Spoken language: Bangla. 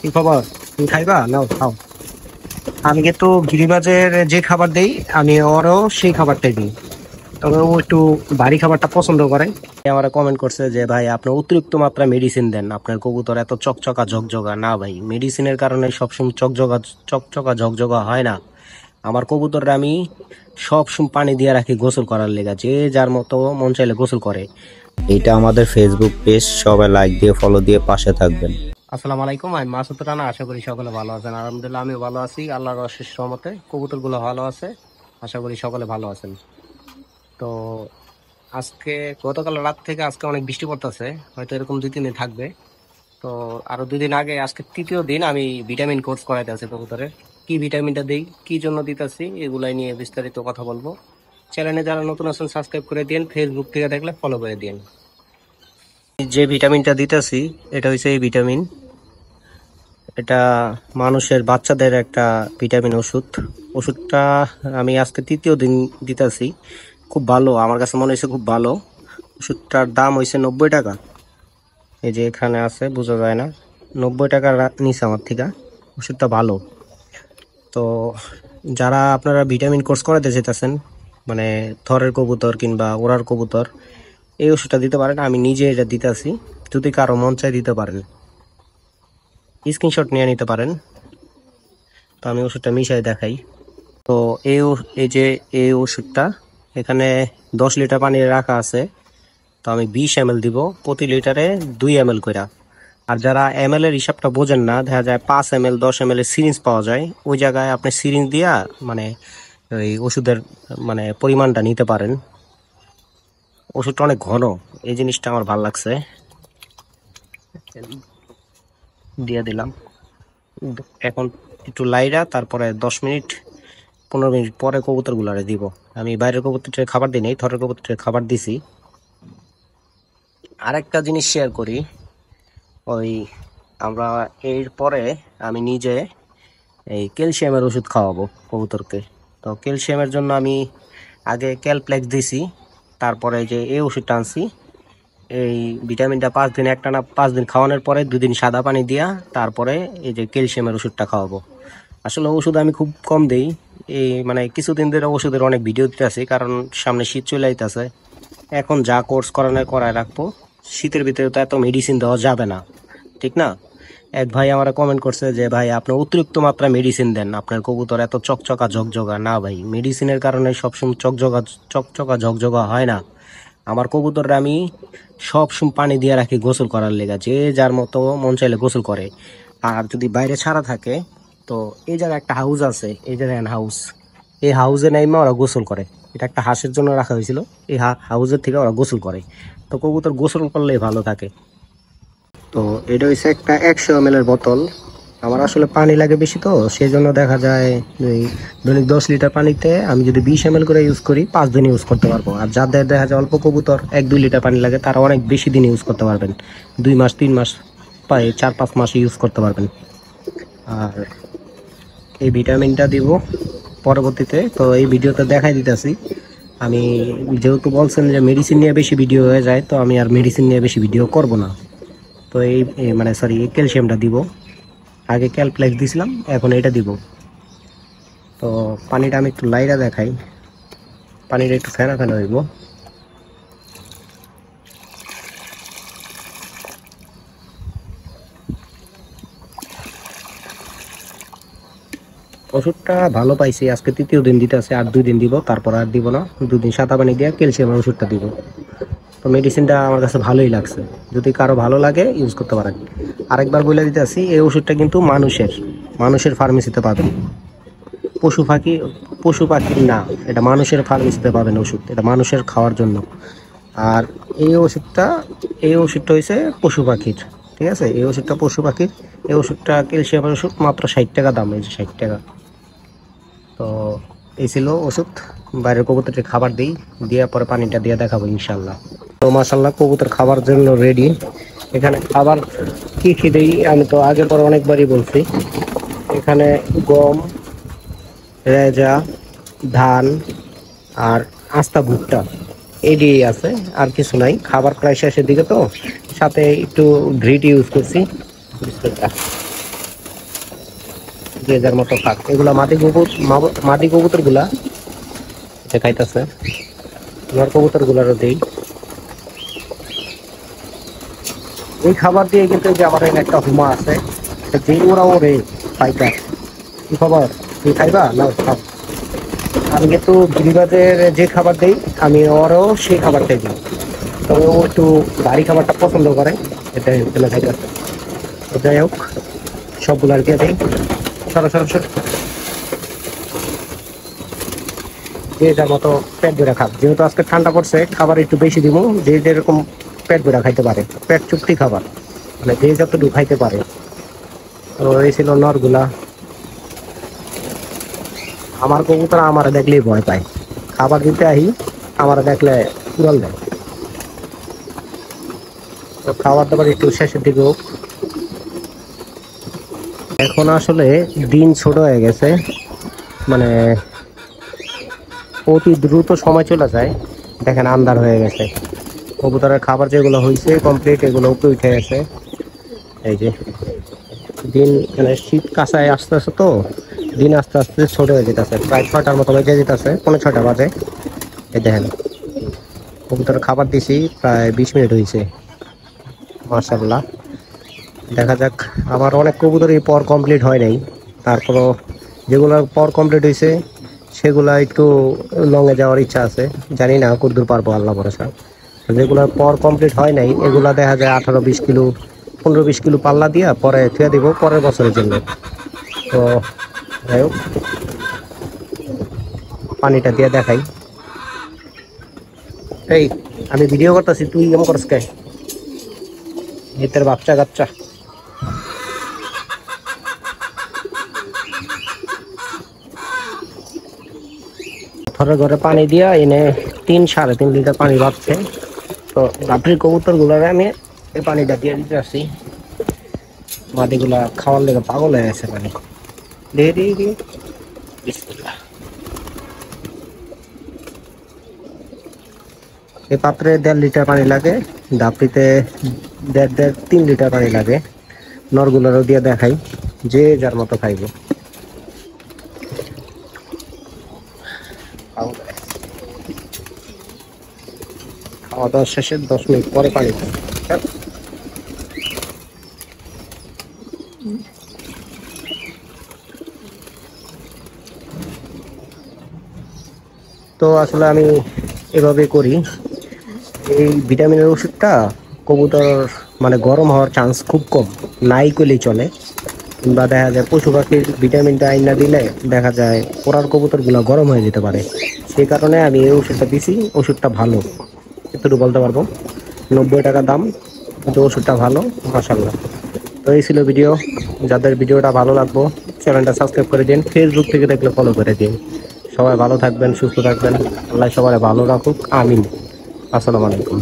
কি খবর? তুমি খাইবা? নাও খাও। আমি কিন্তু গিরিবাজের যে খাবার দেই আমি ওরও সেই খাবারটাই দিই, তবে ও একটু ভারী খাবারটা পছন্দ করে। আমার কমেন্ট করছে যে ভাই আপনি অতিরিক্ত মাত্রা মেডিসিন দেন, আপনার কবুতর এত চকচকা ঝকঝকা। না ভাই, মেডিসিনের কারণে সবসময় চকচকা ঝকঝকা হয় না। আমার কবুতররা আমি সবসময় পানি দিয়ে রাখি গোসল করার লেগা, যে যার মতো মন চাইলে গোসল করে। এটা আমাদের ফেসবুক পেজ, সবাই লাইক দিয়ে ফলো দিয়ে পাশে থাকবেন। আসসালামু আলাইকুম, আমি মাসুদ রানা। আশা করি সকলে ভালো আছেন। আলহামদুলিল্লাহ আমিও ভালো আছি, আল্লাহর অশেষ রহমতে কবুতর গুলো ভালো আছে। আশা করি সকলে ভালো আছেন। তো আজকে গতকাল রাত থেকে আজকে অনেক বৃষ্টি পড়তেছে, হয়তো এরকম 2-3 দিন থাকবে। তো আরো 2 দিন আগে, আজকে তৃতীয় দিন আমি ভিটামিন কোর্স করাইতে আছি কবুতরের। কি ভিটামিনটা দিই, কি জন্য দিতেছি, এগুলাই নিয়ে বিস্তারিত কথা বলবো। চ্যানেলে যারা নতুন আছেন সাবস্ক্রাইব করে দিন, ফেসবুক থেকে দেখলে ফলো করে দিন। যে ভিটামিনটা দিতেছি এটা হচ্ছে এই ভিটামিন। এটা মানুষের বাচ্চাদের একটা ভিটামিন ওষুধটা আমি আজকে তৃতীয় দিন দিতেছি। খুব ভালো, আমার কাছে মনে হয়েছে খুব ভালো। ওষুধটার দাম হয়েছে 90 টাকা। এই যে এখানে আছে, বোঝা যায় না। 90 টাকা নিছে আমার থেকে। ওষুধটা ভালো। তো যারা আপনারা ভিটামিন কোর্স করাতে চাইতেছেন, মানে থরের কবুতর কিংবা ওড়ার কবুতর, এই ওষুধটা দিতে পারেন। আমি নিজে এটা দিতেছি, যদি কারো মন চাই দিতে পারেন, স্ক্রিনশট নিয়ে নিতে পারেন। তো আমি ওষুধটা মিশাই দেখাই। তো এই যে এই ওষুধটা এখানে 10 লিটার পানি রাখা আছে। তো আমি 20 ml দিব, প্রতি লিটারে 2 ml করে। আর যারা ml এর হিসাবটা বোঝেন না, দেখা যায় 5 ml 10 ml এর সিরিঞ্জ পাওয়া যায়, ওই জায়গায় আপনি সিরিঞ্জ দিয়া মানে ওই ওষুধের মানে পরিমাণটা নিতে পারেন। ওষুধটা অনেক ঘন, এই জিনিসটা আমার ভালো লাগছে। দিয়ে দিলাম। এখন একটু লাইরা, তারপরে 10 মিনিট 15 মিনিট পরে কবুতর গুলারে দিব। আমি বাইরের কবুতরটা খাবার দিই নাই, থরের কবুতরটা খাবার দিছি। আরেকটা জিনিস শেয়ার করি, ওই আমরা এর পরে আমি নিজে এই ক্যালসিয়ামের ওষুধ খাওয়াবো কবুতরকে। তো ক্যালসিয়ামের জন্য আমি আগে ক্যালপ্লেক্স দিছি, তারপরে যে এই ওষুধটা আনছি। এই ভিটামিনটা 5 দিন, একটানা 5 দিন খাওয়ানোর পরে 2 দিন সাদা পানি দিয়া তারপরে এই যে ক্যালসিয়ামের ওষুধটা খাওয়াবো। আসলে ওষুধ আমি খুব কম দেই, এই মানে কিছুদিন ধরে ওষুধের অনেক ভিডিও দিতে আছি, কারণ সামনে শীত চলে আইতেছে। এখন যা কোর্স করানোর করায় রাখবো, শীতের ভিতরে তো এত মেডিসিন দেওয়া যাবে না, ঠিক না? এক ভাই আমার কমেন্ট করছে যে ভাই আপনি অতিরিক্ত মাত্রা মেডিসিন দেন, আপনার কবুতর এত চকচকা ঝকঝকা। না ভাই, মেডিসিনের কারণে সবসময় চকচকা ঝকঝকা হয় না। আমার কবুতররা আমি সবসময় পানি দিয়ে রাখি গোসল করার লেগা, যে যার মতো মন চাইলে গোসল করে। আর যদি বাইরে ছাড়া থাকে, তো এই জায়গায় একটা হাউস আছে, এই জায়গায় হাউস, এই হাউসে নাইমা ওরা গোসল করে। এটা একটা হাঁসের জন্য রাখা হয়েছিল, এই হাউসের থেকে ওরা গোসল করে। তো কবুতর গোসল করলে ভালো থাকে। তো এটা হচ্ছে একটা 100 ml এর বোতল। আমার আসলে পানি লাগে বেশি, তো সেই জন্য দেখা যায় এই দৈনিক 10 লিটার পানিতে আমি যদি 20 ml করে ইউজ করি, 5 দিন ইউজ করতে পারবো। আর যাদের দেখা যায় অল্প কবুতর, 1-2 লিটার পানি লাগে, তারা অনেক বেশি দিন ইউজ করতে পারবেন। 2 মাস 3 মাস, প্রায় 4-5 মাস ইউজ করতে পারবেন। আর এই ভিটামিনটা দিব পরবর্তীতে, তো এই ভিডিওতে দেখাই দিতেছি। আমি যেহেতু বলছেন যে মেডিসিন নিয়ে বেশি ভিডিও হয়ে যায়, তো আমি আর মেডিসিন নিয়ে বেশি ভিডিও করব না। তো মানে সরি, এই ক্যালসিয়ামটা দিব। আগে ক্যালপ্লেক্স দিছিলাম, এখন এটা দিব। তো পানিটা আমি একটু লাইরা দেখাই, পানিটা একটু ফেনা ফেনা হইব। ওষুধটা ভালো পাইছি, আজকে তৃতীয় দিন দিতে আছে, আর 2 দিন দিব, তারপর আর দিব না। 2 দিন সাদা পানি দিয়ে ক্যালসিয়ামের ওষুধটা দিব। তো মেডিসিনটা আমার কাছে ভালোই লাগছে, যদি কারো ভালো লাগে ইউজ করতে পারেন। আরেকবার বলে দিতে আসি, এই ওষুধটা কিন্তু মানুষের ফার্মেসিতে পাবেন। পশু পাখির না, এটা মানুষের ফার্মেসিতে পাবেন ওষুধ, এটা মানুষের খাওয়ার জন্য। আর এই ওষুধটা হয়েছে পশু পাখির, ঠিক আছে? এই ওষুধটা পশু পাখির। এই ওষুধটা ক্যালসিয়ামের ওষুধ, মাত্র 60 টাকা দাম, এই যে 60 টাকা। তো এই ছিল ওষুধ। বাইরের কবুতরকে খাবার দিই, দিয়ে পরে পানিটা দিয়ে দেখাবো ইনশাল্লাহ। তো মাশাল্লাহ কবুতর খাবার জন্য রেডি। এখানে খাবার কি কি দিই আমি তো আগের পর অনেকবারই বলছি। এখানে গম, রেজা, ধান আর আস্তা ভুট্টা, এডি আছে, আর কিছু নাই। খাবার প্রায় শেষের দিকে, তো সাথে একটু গ্রিট ইউজ করছি। বিসমিল্লাহ। যে যার মতো খাক। এগুলা মাদি কবুতর গুলা খাইতেছে, নর কবুতর গুলারও দেই। এই খাবার দিয়ে কিন্তু যে আমার এখানে একটা হুমা আছে, যে ওরা ওরে পাইকার, কি খবর, তুই খাইবা না খাও। আমি কিন্তু গিরিবাজের যে খাবার দেই আমি ওরও সেই খাবারটাই দিই, তবে ও একটু ভারী খাবারটা পছন্দ করে, এটা ফেলে খাইতেছে। তো যাই হোক, সবগুলো আর কি দিই। সরো সরো সরো, যে যার মতো পেট ভরে খাক। যেহেতু আজকে ঠান্ডা পড়ছে, খাবার একটু বেশি দিব, যে যেরকম পেট ভরে খাইতে পারে, পেট চুক্তি খাবার, মানে যে যতটুকু খাইতে পারে। তো এই ছিল নরগুলা। আমার কবুতর আমার দেখলেই ভয় পায়, খাবার দিতে আহি আমার দেখলে উড়াল দেয়। তো খাবার দাবার একটু শেষের দিকে হোক। এখন আসলে দিন ছোট হয়ে গেছে, মানে অতি দ্রুত সময় চলে যায়। দেখেন আন্ধার হয়ে গেছে, কবুতরের খাবার যেগুলো হয়েছে কমপ্লিট, এগুলো উপরে উঠে গেছে। এই যে দিন, মানে শীত কাঁচায় আস্তে আস্তে, তো দিন আস্তে আস্তে ছোট হয়ে যেতেছে, প্রায় 6টার মতো বেজে যেতেছে, 6:45 বাজে। এই দেখেন কবুতরের খাবার দিছি প্রায় 20 মিনিট হয়েছে, মাশাআল্লাহ। দেখা যাক, আমার অনেক কবুতরই পর কমপ্লিট হয় নাই, তারপরও যেগুলোর পর কমপ্লিট হয়েছে সেগুলা একটু লংয়ে যাওয়ার ইচ্ছা আছে, জানি না কতদূর পারবো, আল্লাহ ভরসা। যেগুলোর পর কমপ্লিট হয় নাই এগুলা দেখা যায় 18-20 কিলো, 15-20 কিলো পাল্লা দিয়া পরে থুয়ে দিব পরের বছরের জন্য। তো যাই হোক, পানিটা দিয়ে দেখাই। এই আমি ভিডিও করতেছি, তুই এমন করস কে? এদের বাচ্চা কাচ্চা। ঘরে ঘরে পানি দিয়া এনে 3-3.5 লিটার পানি বাড়ছে। তো রাত্রির কবুতর গুলারে আমি এই পানিটা দিয়ে দিতে আসছি, মাটিগুলা খাওয়ার লেগে পাগল হয়ে গেছে পানি দিয়ে দিয়ে দিয়ে। বিসমিল্লাহ। এই পাত্রে 1.5 লিটার পানি লাগে, ডাবটিতে 1.5-3 লিটার পানি লাগে। নরগুলারও দিয়ে দেখাই, যে যার মতো খাইব। খাওয়া দাওয়া শেষে 10 মিনিট পরে পানি খাই। তো আসলে আমি এভাবে করি। এই ভিটামিনের ওষুধটা কবুতর মানে গরম হওয়ার চান্স খুব কম, নাই করলেই চলে। কিংবা দেখা যায় পশু পাখির ভিটামিনটা আইনা দিলে দেখা যায় ওরার কবুতরগুলো গরম হয়ে যেতে পারে, সেই কারণে আমি এই ওষুধটা দিছি। ওষুধটা ভালো, এতটুকু বলতে পারবো, 90 টাকা দাম, কিন্তু ওষুধটা ভালো, মাশাআল্লাহ। তো এই ছিল ভিডিও। যাদের ভিডিওটা ভালো লাগবো চ্যানেলটা সাবস্ক্রাইব করে দিন, ফেসবুক থেকে দেখলে ফলো করে দিন। সবাই ভালো থাকবেন, সুস্থ থাকবেন, আল্লাহ সবাই ভালো রাখুক, আমিন। আসসালামু আলাইকুম।